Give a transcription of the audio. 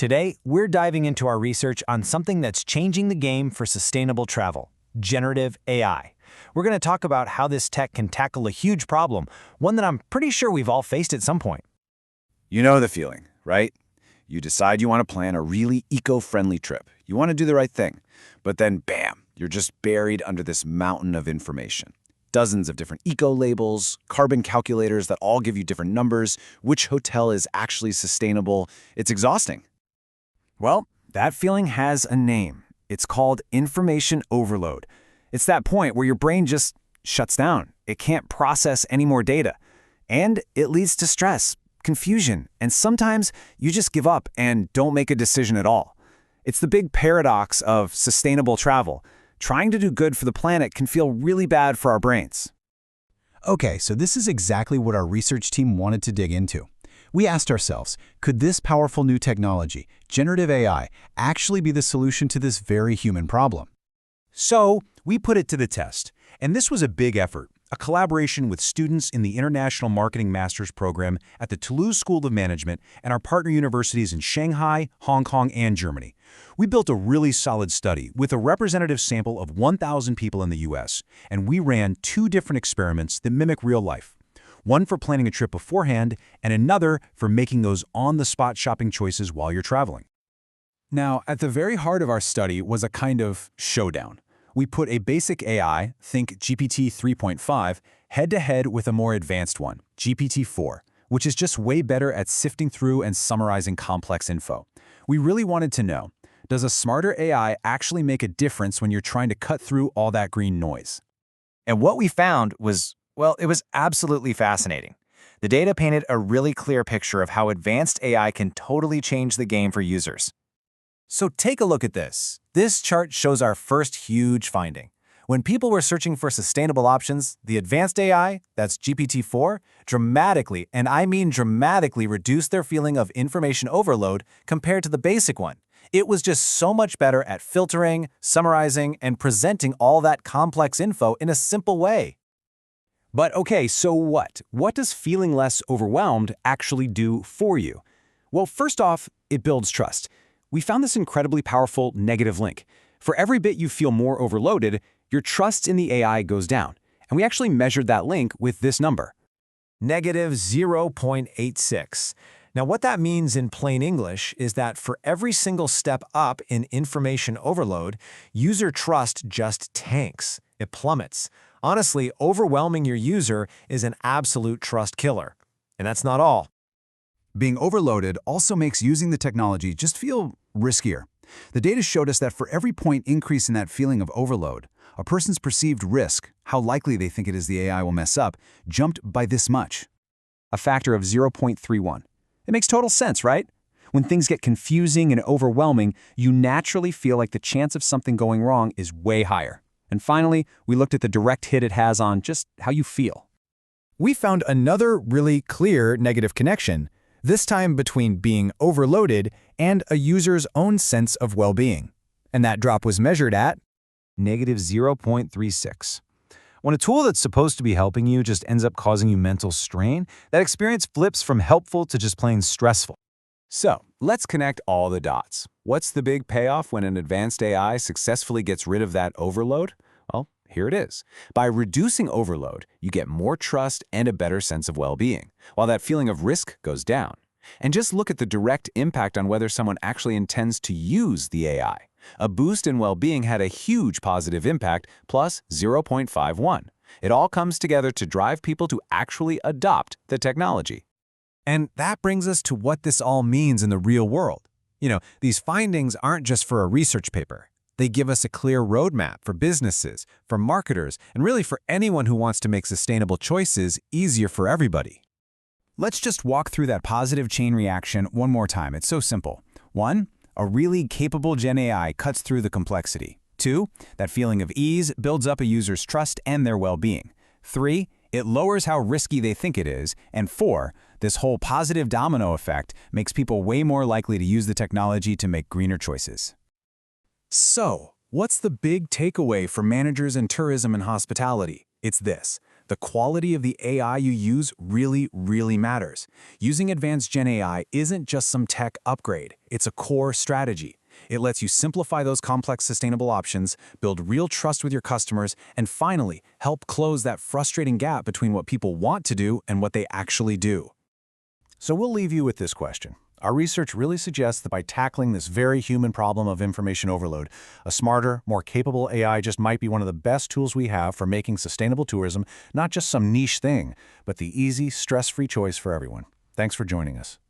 Today, we're diving into our research on something that's changing the game for sustainable travel, generative AI. We're going to talk about how this tech can tackle a huge problem, one that I'm pretty sure we've all faced at some point. You know the feeling, right? You decide you want to plan a really eco-friendly trip. You want to do the right thing. But then, bam, you're just buried under this mountain of information. Dozens of different eco-labels, carbon calculators that all give you different numbers, which hotel is actually sustainable. It's exhausting. Well, that feeling has a name. It's called information overload. It's that point where your brain just shuts down. It can't process any more data. And it leads to stress, confusion, and sometimes you just give up and don't make a decision at all. It's the big paradox of sustainable travel. Trying to do good for the planet can feel really bad for our brains. Okay, so this is exactly what our research team wanted to dig into. We asked ourselves, could this powerful new technology, generative AI, actually be the solution to this very human problem? So, we put it to the test, and this was a big effort, a collaboration with students in the International Marketing Master's Program at the Toulouse School of Management and our partner universities in Shanghai, Hong Kong, and Germany. We built a really solid study with a representative sample of 1,000 people in the US, and we ran 2 different experiments that mimic real life. One for planning a trip beforehand, and another for making those on-the-spot shopping choices while you're traveling. Now, at the very heart of our study was a kind of showdown. We put a basic AI, think GPT 3.5, head-to-head with a more advanced one, GPT 4, which is just way better at sifting through and summarizing complex info. We really wanted to know, does a smarter AI actually make a difference when you're trying to cut through all that green noise? And what we found was, well, it was absolutely fascinating. The data painted a really clear picture of how advanced AI can totally change the game for users. So take a look at this. This chart shows our first huge finding. When people were searching for sustainable options, the advanced AI, that's GPT-4, dramatically, and I mean dramatically, reduced their feeling of information overload compared to the basic one. It was just so much better at filtering, summarizing, and presenting all that complex info in a simple way. But okay, so what? What does feeling less overwhelmed actually do for you? Well, first off, it builds trust. We found this incredibly powerful negative link. For every bit you feel more overloaded, your trust in the AI goes down. And we actually measured that link with this number. Negative 0.86. Now, what that means in plain English is that for every single step up in information overload, user trust just tanks. It plummets. Honestly, overwhelming your user is an absolute trust killer. And that's not all. Being overloaded also makes using the technology just feel riskier. The data showed us that for every point increase in that feeling of overload, a person's perceived risk, how likely they think it is the AI will mess up, jumped by this much. A factor of 0.31. It makes total sense, right? When things get confusing and overwhelming, you naturally feel like the chance of something going wrong is way higher. And finally, we looked at the direct hit it has on just how you feel. We found another really clear negative connection, this time between being overloaded and a user's own sense of well-being. And that drop was measured at negative 0.36. When a tool that's supposed to be helping you just ends up causing you mental strain, that experience flips from helpful to just plain stressful. So, let's connect all the dots. What's the big payoff when an advanced AI successfully gets rid of that overload? Well, here it is. By reducing overload, you get more trust and a better sense of well-being, while that feeling of risk goes down. And just look at the direct impact on whether someone actually intends to use the AI. A boost in well-being had a huge positive impact, plus 0.51. It all comes together to drive people to actually adopt the technology. And that brings us to what this all means in the real world. These findings aren't just for a research paper. They give us a clear roadmap for businesses, for marketers, and really for anyone who wants to make sustainable choices easier for everybody. Let's just walk through that positive chain reaction one more time. It's so simple. 1, a really capable GenAI cuts through the complexity. 2, that feeling of ease builds up a user's trust and their well-being. 3, it lowers how risky they think it is. And 4, this whole positive domino effect makes people way more likely to use the technology to make greener choices. So, what's the big takeaway for managers in tourism and hospitality? It's this. The quality of the AI you use really, really matters. Using advanced GenAI isn't just some tech upgrade. It's a core strategy. It lets you simplify those complex sustainable options, build real trust with your customers, and finally, help close that frustrating gap between what people want to do and what they actually do. So we'll leave you with this question. Our research really suggests that by tackling this very human problem of information overload, a smarter, more capable AI just might be one of the best tools we have for making sustainable tourism not just some niche thing, but the easy, stress-free choice for everyone. Thanks for joining us.